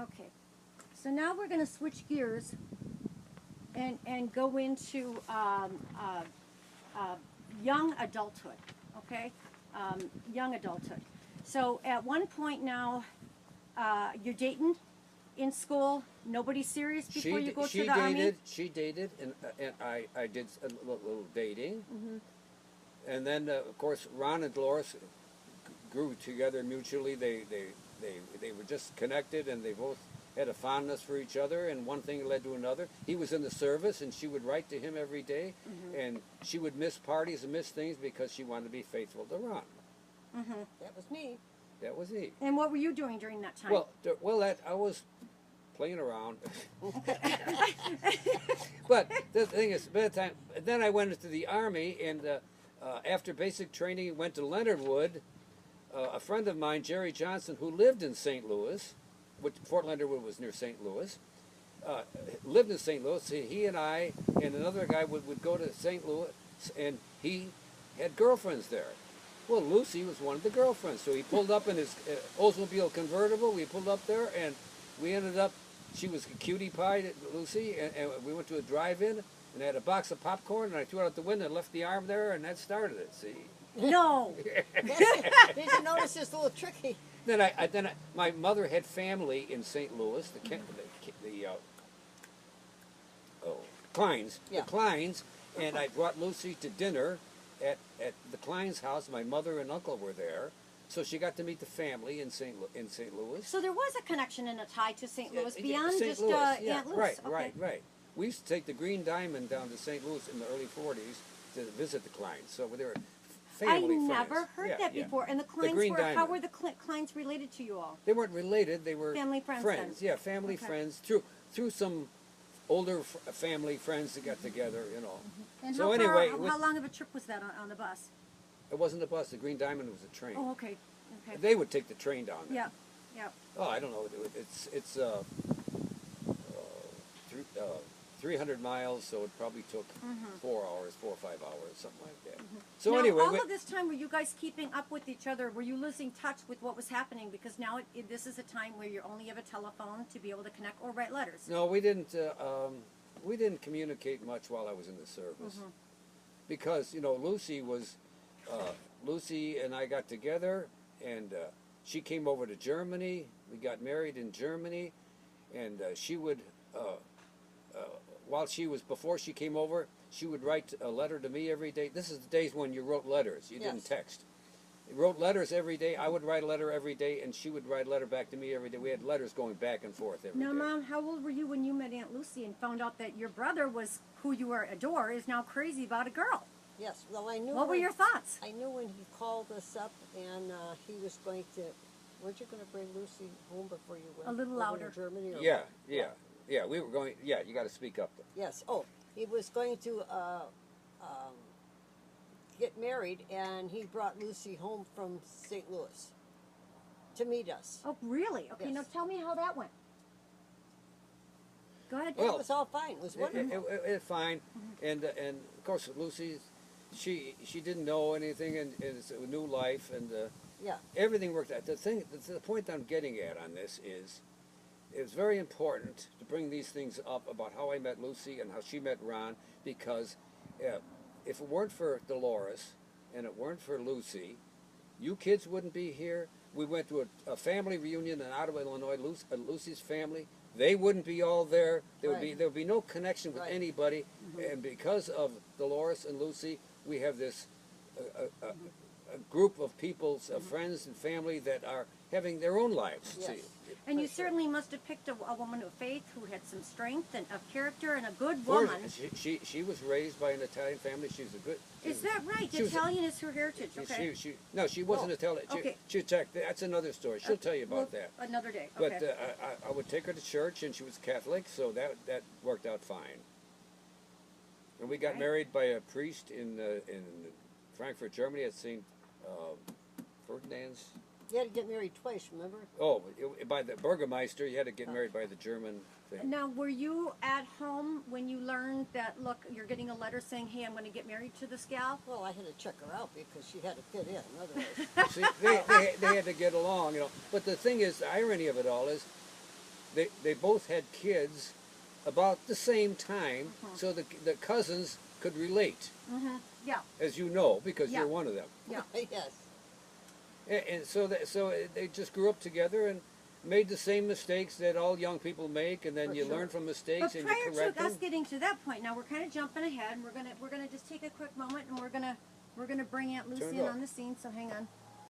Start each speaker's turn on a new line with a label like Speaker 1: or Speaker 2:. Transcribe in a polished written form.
Speaker 1: Okay. So now we're going to switch gears and go into young adulthood. Okay, young adulthood. So at one point now, you're dating in school. Nobody's serious before you go to the army.
Speaker 2: She dated, and I did a little dating, and then of course Ron and Dolores grew together mutually. They were just connected, and they both had a fondness for each other, and one thing led to another. He was in the service, and she would write to him every day, and she would miss parties and miss things because she wanted to be faithful to Ron.
Speaker 3: That was me.
Speaker 2: That was he.
Speaker 1: And what were you doing during that time?
Speaker 2: Well, I was playing around. But the thing is, by the time, then I went into the Army, and after basic training, went to Leonard Wood. A friend of mine, Jerry Johnson, who lived in St. Louis, which Fort Leonard Wood was near St. Louis, lived in St. Louis. He and I and another guy would go to St. Louis, and he had girlfriends there. Well, Lucy was one of the girlfriends, so he pulled up in his Oldsmobile convertible. We pulled up there, and we ended up, she was a cutie pie, Lucy, and we went to a drive-in, and I had a box of popcorn, and I threw it out the window and left the arm there, and that started it, see?
Speaker 1: No.
Speaker 3: Did you notice this little tricky?
Speaker 2: My mother had family in St. Louis, the Kleins,
Speaker 3: Yeah.
Speaker 2: the Kleins, and I brought Lucy to dinner at the Klein's house. My mother and uncle were there, so she got to meet the family in St. Louis.
Speaker 1: So there was a connection and a tie to St. Louis
Speaker 2: Yeah,
Speaker 1: beyond
Speaker 2: St.
Speaker 1: just
Speaker 2: Louis,
Speaker 1: Aunt Luce.
Speaker 2: Right,
Speaker 1: Okay.
Speaker 2: right. We used to take the Green Diamond down to St. Louis in the early 40s to visit the Kleins. So they were family friends.
Speaker 1: I never heard that before. And the Kleins
Speaker 2: Green
Speaker 1: were, how
Speaker 2: Diamond.
Speaker 1: were the Kleins related to you all?
Speaker 2: They weren't related. They were
Speaker 1: Family friends then?
Speaker 2: Yeah, family
Speaker 1: Okay.
Speaker 2: friends through some older family friends that got together, you know.
Speaker 1: And
Speaker 2: So
Speaker 1: how
Speaker 2: anyway,
Speaker 1: how long of a trip was that on the bus?
Speaker 2: it wasn't a bus. The Green Diamond was a train.
Speaker 1: Oh, okay. Okay.
Speaker 2: They would take the train down there.
Speaker 1: Yeah. Yeah.
Speaker 2: Oh, I don't know. It's 300 miles, so it probably took 4 hours, 4 or 5 hours, something like that. So
Speaker 1: now,
Speaker 2: anyway,
Speaker 1: all of this time, were you guys keeping up with each other? Were you losing touch with what was happening? Because now this is a time where you only have a telephone to be able to connect or write letters.
Speaker 2: no, we didn't. We didn't communicate much while I was in the service, because Lucy and I got together, and she came over to Germany. We got married in Germany, and she would. Before she came over, she would write a letter to me every day. This is the days when you wrote letters. You didn't text. You wrote letters every day. I would write a letter every day, and she would write a letter back to me every day. We had letters going back and forth every day.
Speaker 1: Now, Mom, how old were you when you met Aunt Lucy and found out that your brother was, who you adore, is now crazy about a girl?
Speaker 3: Yes. Well, I knew.
Speaker 1: What were your thoughts?
Speaker 3: I knew when he called us up, and he was going to. Weren't you going to bring Lucy home before you went?
Speaker 1: A little
Speaker 3: over
Speaker 1: louder.
Speaker 3: To Germany. Or
Speaker 2: Yeah, we were going. Yeah, you got to speak up.
Speaker 3: Yes. Oh, he was going to get married, and he brought Lucy home from St. Louis to meet us.
Speaker 1: Oh, really? Okay,
Speaker 3: Yes.
Speaker 1: now tell me how that went. Go ahead.
Speaker 2: Well,
Speaker 3: It was all fine. It was wonderful.
Speaker 2: It fine, and of course Lucy, she didn't know anything, and it's a new life, and
Speaker 3: Yeah.
Speaker 2: everything worked out. The point I'm getting at on this is, it's very important to bring these things up about how I met Lucy and how she met Ron, because if it weren't for Dolores and it weren't for Lucy, you kids wouldn't be here. We went to a family reunion in Ottawa, Illinois. Lucy's family, they wouldn't be all there. There would be no connection with anybody, and because of Dolores and Lucy, we have this a group of people, friends and family that are having their own lives.
Speaker 3: Yes.
Speaker 2: See?
Speaker 1: And you certainly must have picked a woman of faith who had some strength and of character and a good woman.
Speaker 2: She was raised by an Italian family. She was a good.
Speaker 1: Is that right? Italian is her heritage. Okay.
Speaker 2: No, she wasn't
Speaker 1: Oh,
Speaker 2: Italian.
Speaker 1: okay.
Speaker 2: She checked. That's another story. She'll tell you about that.
Speaker 1: Another day.
Speaker 2: But
Speaker 1: Okay.
Speaker 2: I would take her to church, and she was Catholic, so that worked out fine. And we got married by a priest in Frankfurt, Germany, at St. Ferdinand's.
Speaker 3: You had to get married twice, remember?
Speaker 2: Oh, by the Burgermeister, you had to get married by the German thing.
Speaker 1: Now, were you at home when you learned that, look, you're getting a letter saying, hey, I'm going to get married to this gal?
Speaker 3: Well, I had to check her out because she had to fit in. Otherwise,
Speaker 2: See, they had to get along, you know. But the thing is, the irony of it all is, they both had kids about the same time, so the cousins could relate,
Speaker 1: Yeah,
Speaker 2: as you know, because
Speaker 1: Yeah.
Speaker 2: you're one of them.
Speaker 1: yeah.
Speaker 3: Yes.
Speaker 2: And so they just grew up together and made the same mistakes that all young people make, and then
Speaker 3: For
Speaker 2: you
Speaker 3: sure.
Speaker 2: learn from mistakes
Speaker 1: But
Speaker 2: and you
Speaker 1: prior
Speaker 2: correct
Speaker 1: to us
Speaker 2: them.
Speaker 1: getting to that point, now we're kind of jumping ahead, and we're gonna just take a quick moment, and we're gonna bring Aunt Lucy
Speaker 2: Turn it
Speaker 1: in
Speaker 2: off.
Speaker 1: on the scene. So hang on.